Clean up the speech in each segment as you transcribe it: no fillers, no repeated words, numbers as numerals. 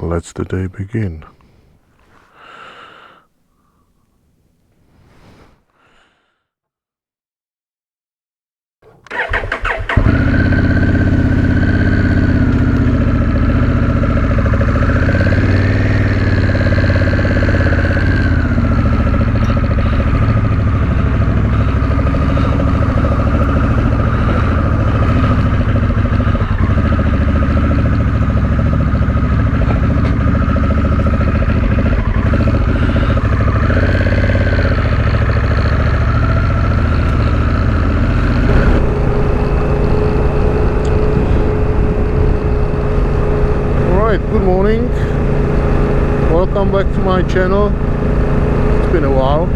Let's the day begin. Good morning, welcome back to my channel. It's been a while.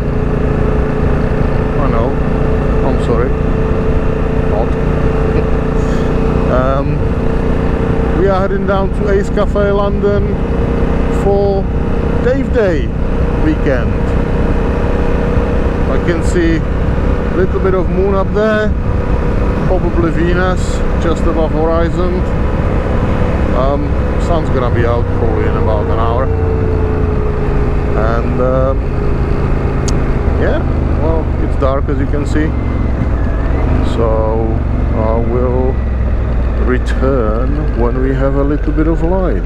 I know, I'm sorry. Not. We are heading down to Ace Cafe London for Dave Day weekend. I can see a little bit of moon up there, probably Venus just above horizon. Sun's gonna be out probably in about an hour, and yeah, well, it's dark as you can see, so I will return when we have a little bit of light.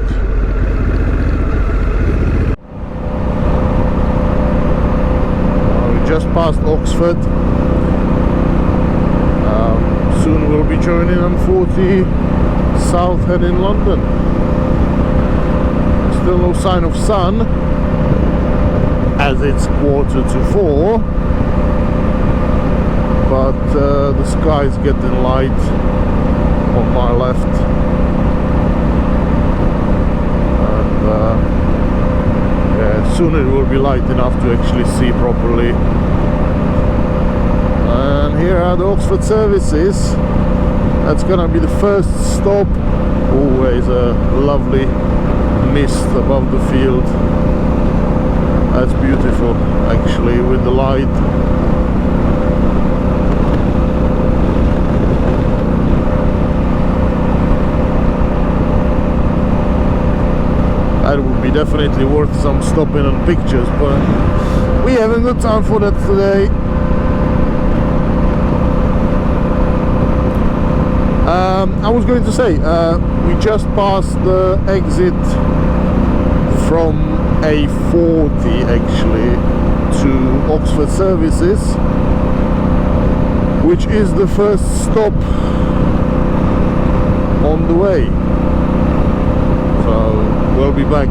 We just passed Oxford. Soon we'll be joining M40 South Head in London. Still no sign of sun, as it's 3:45, but the sky is getting light on my left, and yeah, soon it will be light enough to actually see properly. And here are the Oxford services. That's gonna be the first stop. Always a lovely mist above the field. That's beautiful actually with the light. That would be definitely worth some stopping and pictures, but we haven't got time for that today. I was going to say, we just passed the exit from A40 actually to Oxford services, which is the first stop on the way, so we'll be back.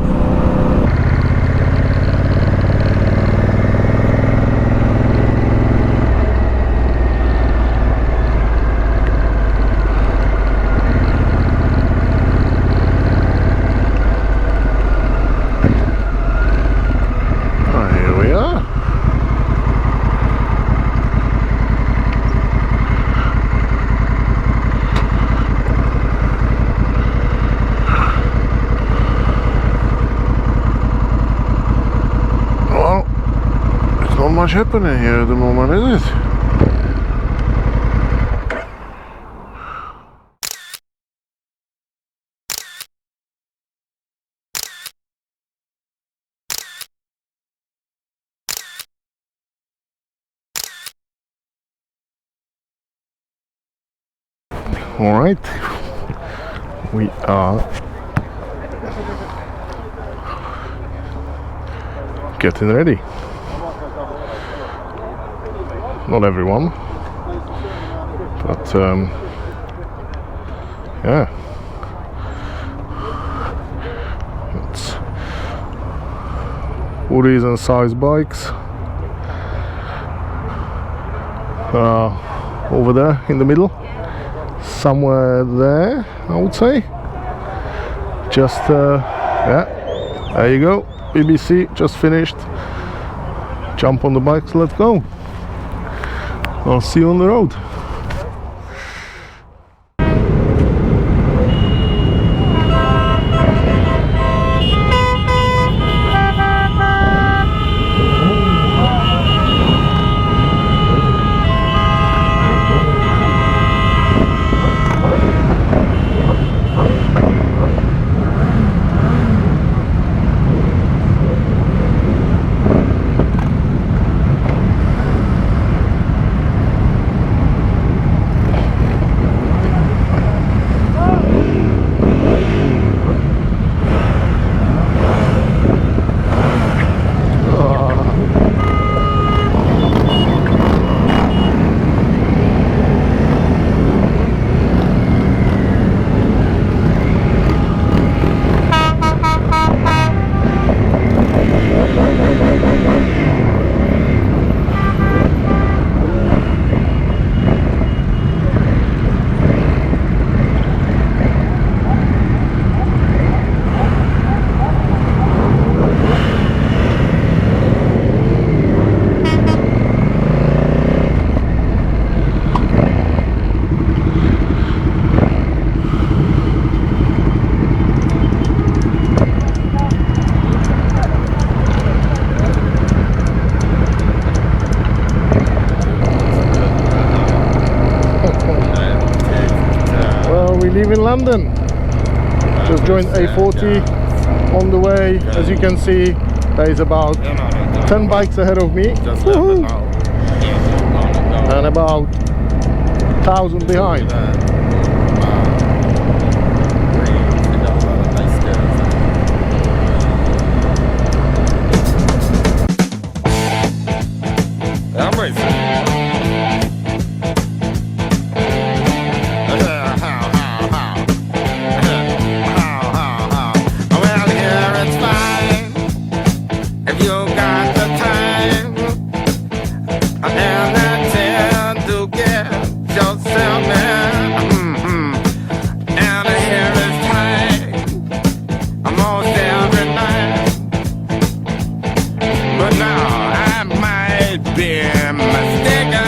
Not much happening here at the moment, is it? All right, we are getting ready. Not everyone, but yeah, it's Woodies and size bikes over there in the middle, somewhere there, I would say. Just yeah, there you go, BBC just finished. Jump on the bikes, let's go. I'll see you on the road. we leave in London. Just joined A40 on the way. As you can see, there is about 10 bikes ahead of me. And about 1,000 behind. I'm racing. Well, here it's fine if you got the time and the chance to get yourself in. And here it's time almost every night. But now I might be mistaken.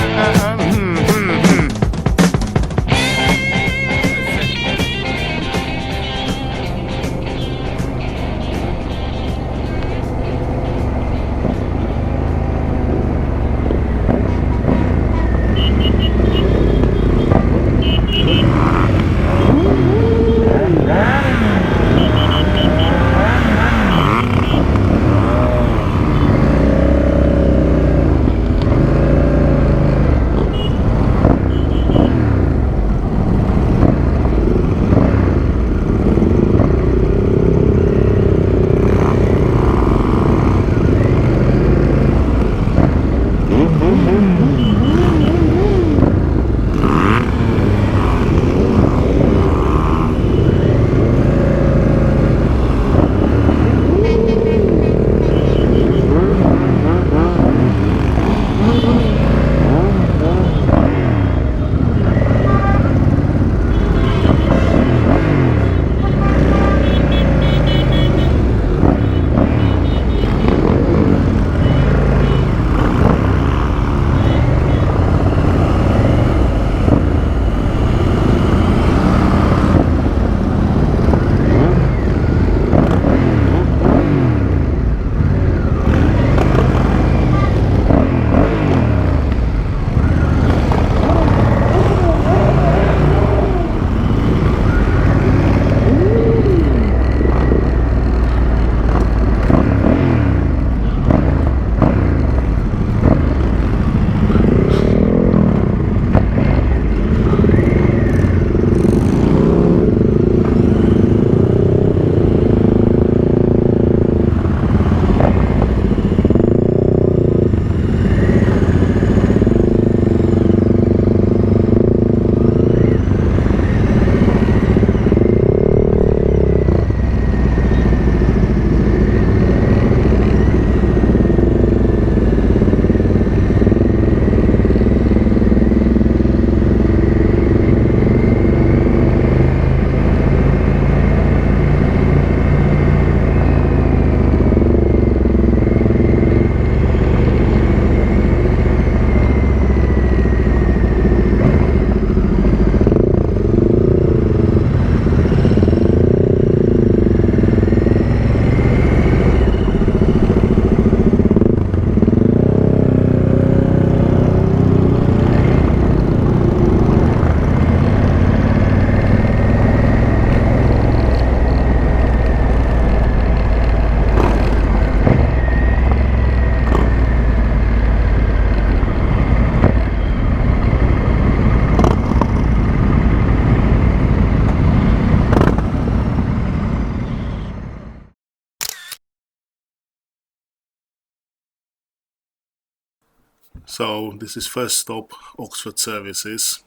So this is first stop, Oxford Services.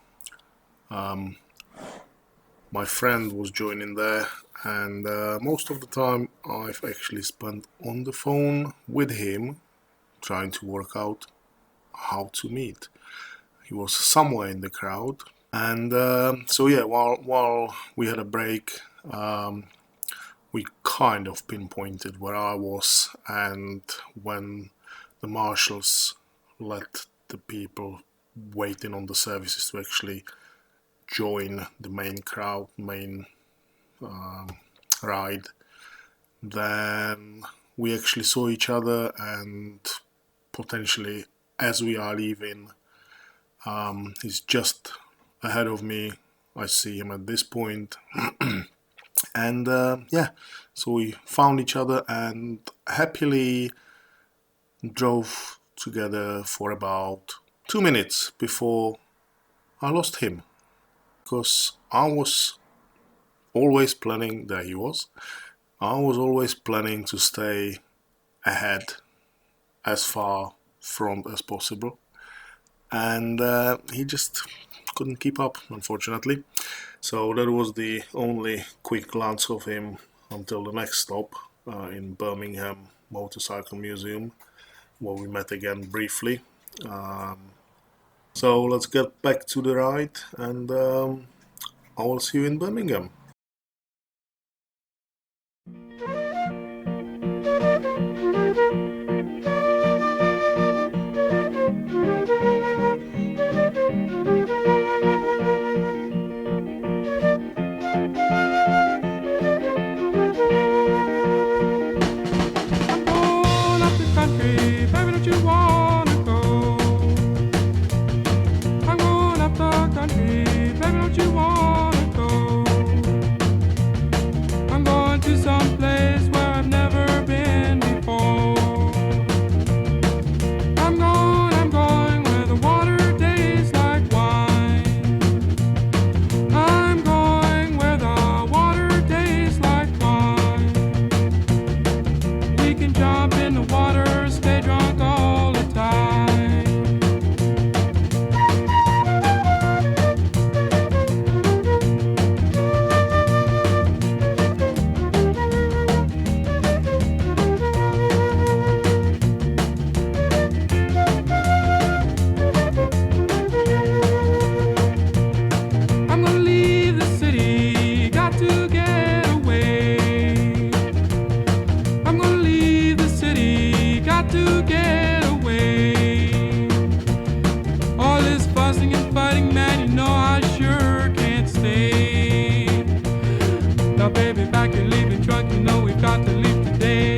My friend was joining there, and most of the time I've actually spent on the phone with him trying to work out how to meet. He was somewhere in the crowd, and so yeah, while we had a break, we kind of pinpointed where I was, and when the marshals let the people waiting on the services to actually join the main crowd, main ride, then we actually saw each other, and potentially as we are leaving, he's just ahead of me I see him at this point. And yeah, so we found each other and happily drove together for about 2 minutes before I lost him, because I was always planning, there he was, I was always planning to stay ahead, as far front as possible, and he just couldn't keep up, unfortunately. So that was the only quick glance of him until the next stop in Birmingham Motorcycle Museum, where we met again briefly. So let's get back to the ride, and I will see you in Birmingham. I'm going up the country, baby, don't you wanna go? I'm going up the country, baby, don't you wanna go? I'm going to some place where I've never been before. I'm going where the water tastes like wine. I'm going where the water tastes like wine. We can jump in the water, stay drunk all the time. I'm gonna leave the city, got to get away. I'm gonna leave the city, got to get away. All this fussing and fighting, man, you know I sure can't stay. Now, baby, back and leaving drunk, you know we've got to leave today.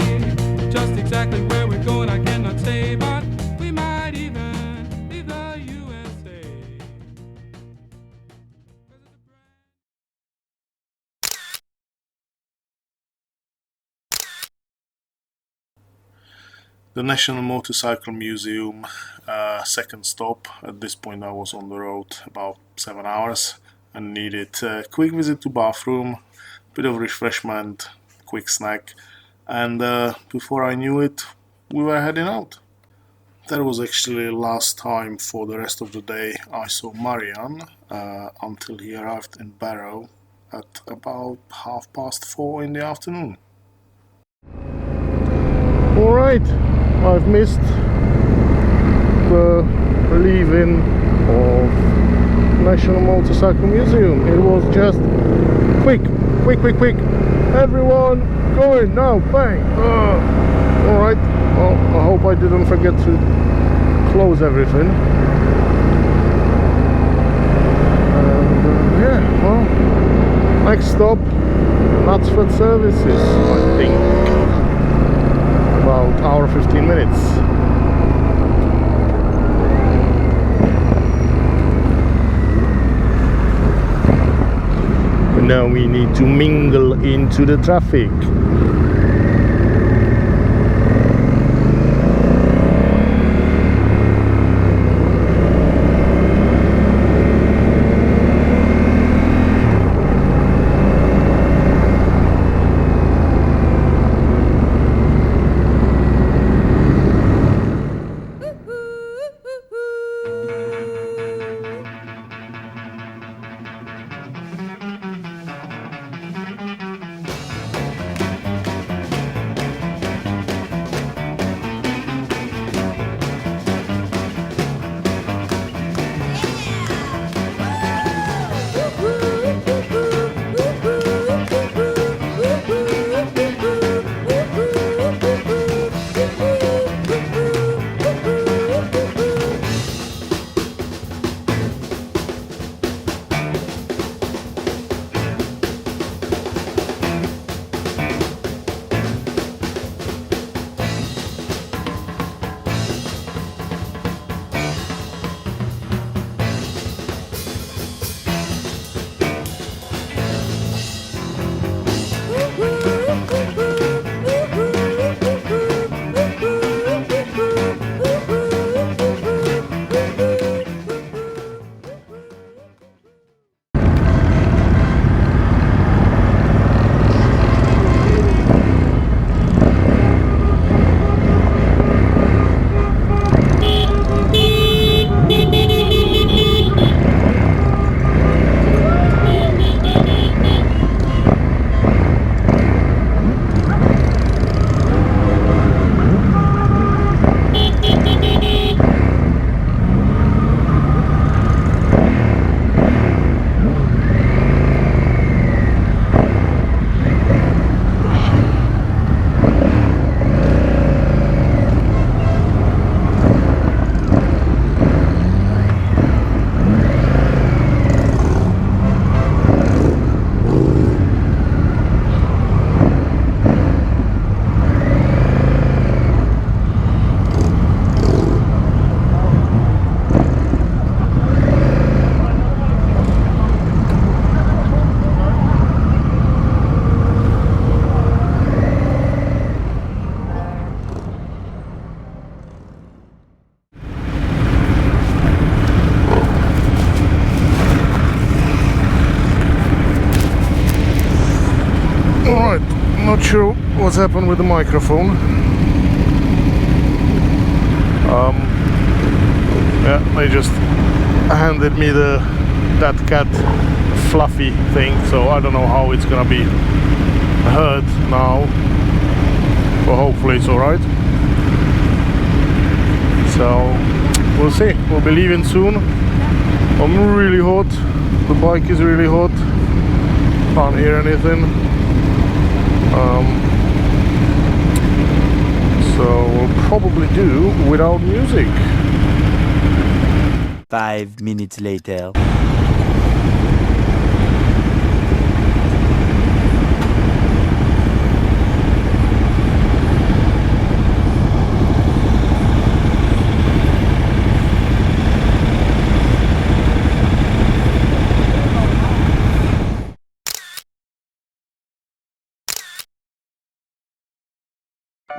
Just exactly where we're going, I cannot say, but we might even leave the USA. The National Motorcycle Museum, second stop. At this point I was on the road about 7 hours and needed a quick visit to bathroom, bit of refreshment, quick snack, and before I knew it, we were heading out. That was actually the last time for the rest of the day I saw Marian until he arrived in Barrow at about 4:30 in the afternoon. Alright, I've missed the leaving of National Motorcycle Museum. It was just quick. Everyone going now, bang! Alright, well, I hope I didn't forget to close everything. And yeah, well, next stop, Knutsford Services, I think. About hour 15 minutes. Now we need to mingle into the traffic. not sure what's happened with the microphone. Yeah, they just handed me that cat fluffy thing, so I don't know how it's gonna be heard now, but hopefully it's alright. So we'll see. We'll be leaving soon. I'm really hot. The bike is really hot. Can't hear anything. So we'll probably do without music. 5 minutes later.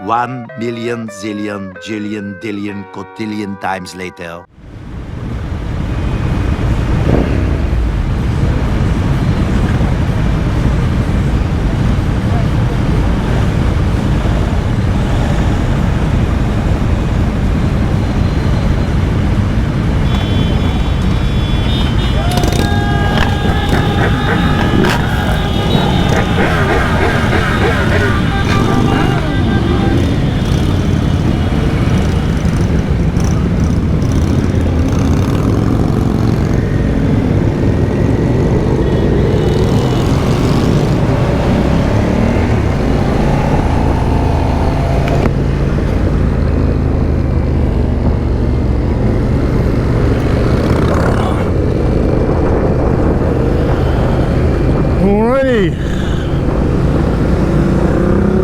One million, zillion, jillion, dillion, cotillion times later.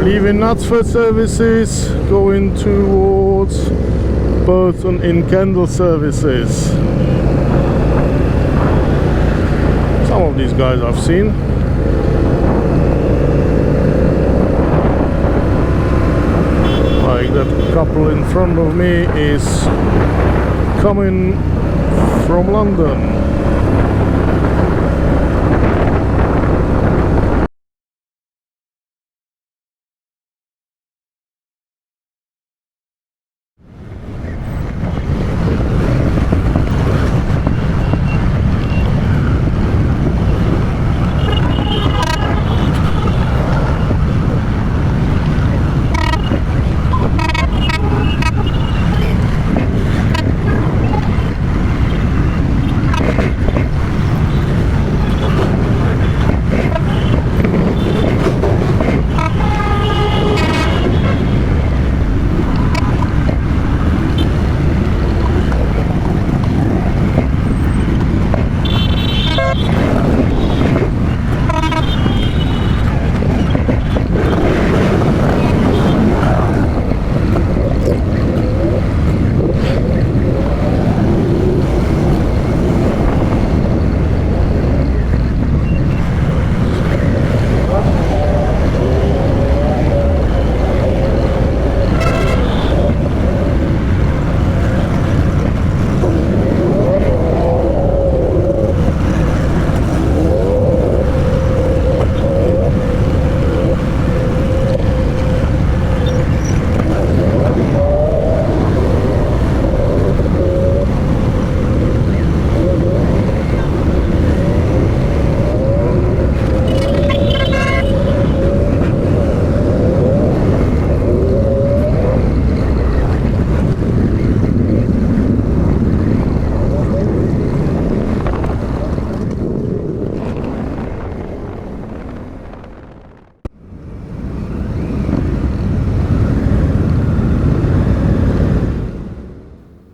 Leaving Knutsford services, going towards Burton in Kendal services. Some of these guys I've seen. Like that couple in front of me is coming from London.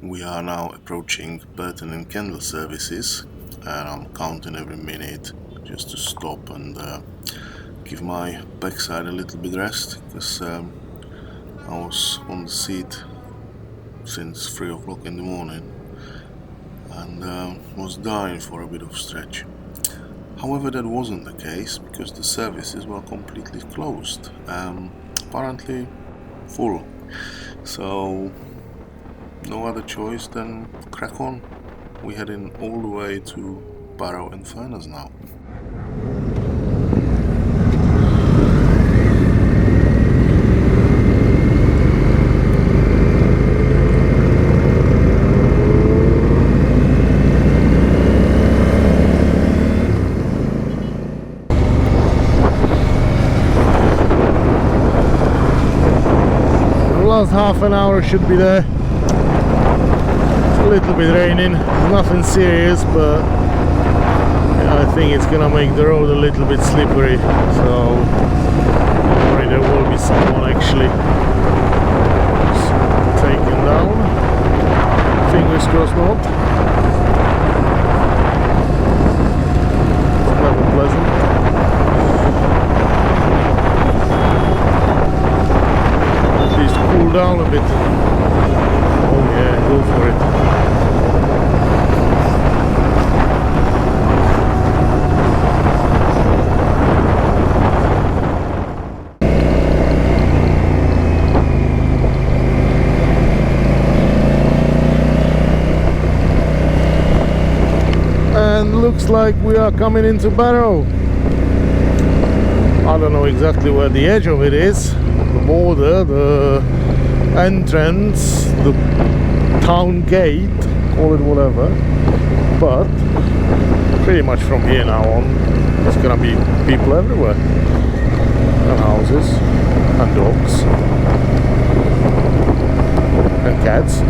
We are now approaching Burton and Kendal services, and I'm counting every minute just to stop and give my backside a little bit rest, because I was on the seat since 3 o'clock in the morning and was dying for a bit of stretch. However, that wasn't the case, because the services were completely closed, apparently full, so no other choice than crack on. We're heading all the way to Barrow and Furness now. last half an hour should be there. It's a little bit raining, nothing serious, but I think it's gonna make the road a little bit slippery, so worry there will be someone actually taken down. Fingers crossed not. It's never pleasant. At least cool down a bit. Oh yeah, go for it. And looks like we are coming into Barrow. I don't know exactly where the edge of it is, the border, the entrance, the town gate, call it whatever, but pretty much from here now on there's gonna be people everywhere, and houses, and dogs, and cats,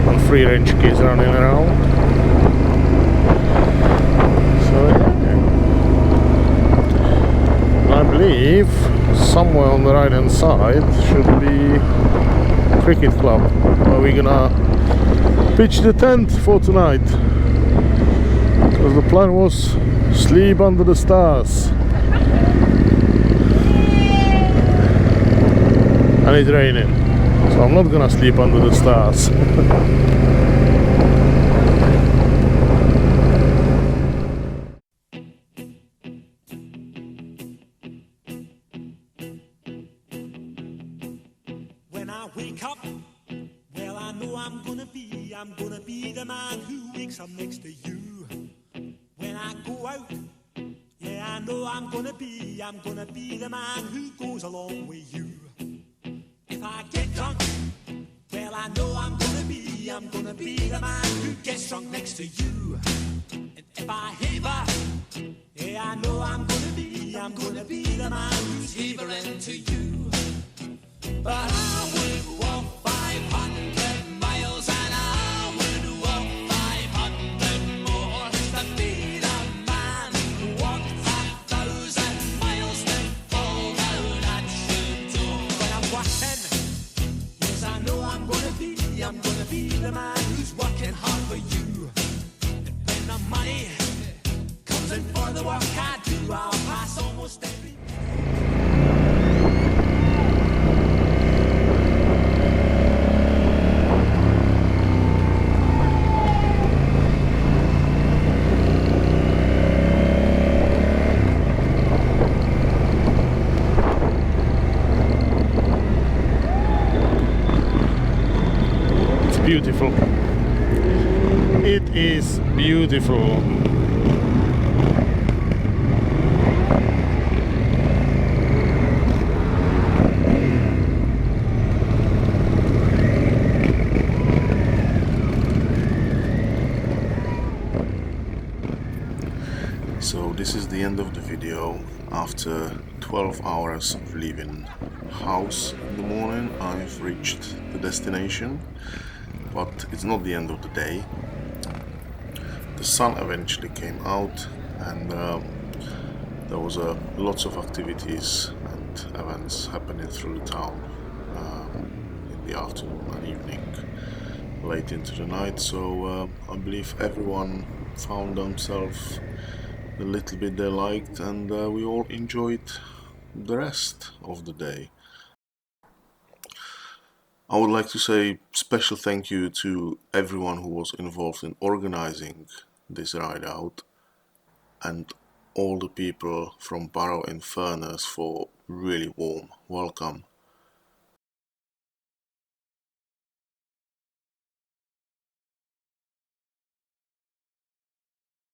and free range kids running around. So yeah, I believe somewhere on the right hand side should be cricket club where we're gonna pitch the tent for tonight, because the plan was sleep under the stars, and it's raining, so I'm not gonna sleep under the stars. When I wake up, well, I know I'm gonna be the man who wakes up next to you. When I go out, yeah, I know I'm gonna be the man who goes along with you. If I get drunk, well, I know I'm gonna be the man who gets drunk next to you. And if I haver, yeah, I know I'm gonna be the man who's havering to you. But I would walk 500 miles and I would walk 500 more to be the man who walked 1,000 miles to fall down at your door. When I'm walking, yes, I know I'm gonna be the man who's working hard for you. And when the money comes in for the work I do, I'll pass almost every. Beautiful. It is beautiful. So this is the end of the video. After 12 hours of leaving house in the morning, I've reached the destination. But it's not the end of the day. The sun eventually came out, and there was lots of activities and events happening through the town in the afternoon and evening, late into the night. So I believe everyone found themselves the little bit they liked, and we all enjoyed the rest of the day. I would like to say special thank you to everyone who was involved in organizing this ride out, and all the people from Barrow and Furness for really warm welcome.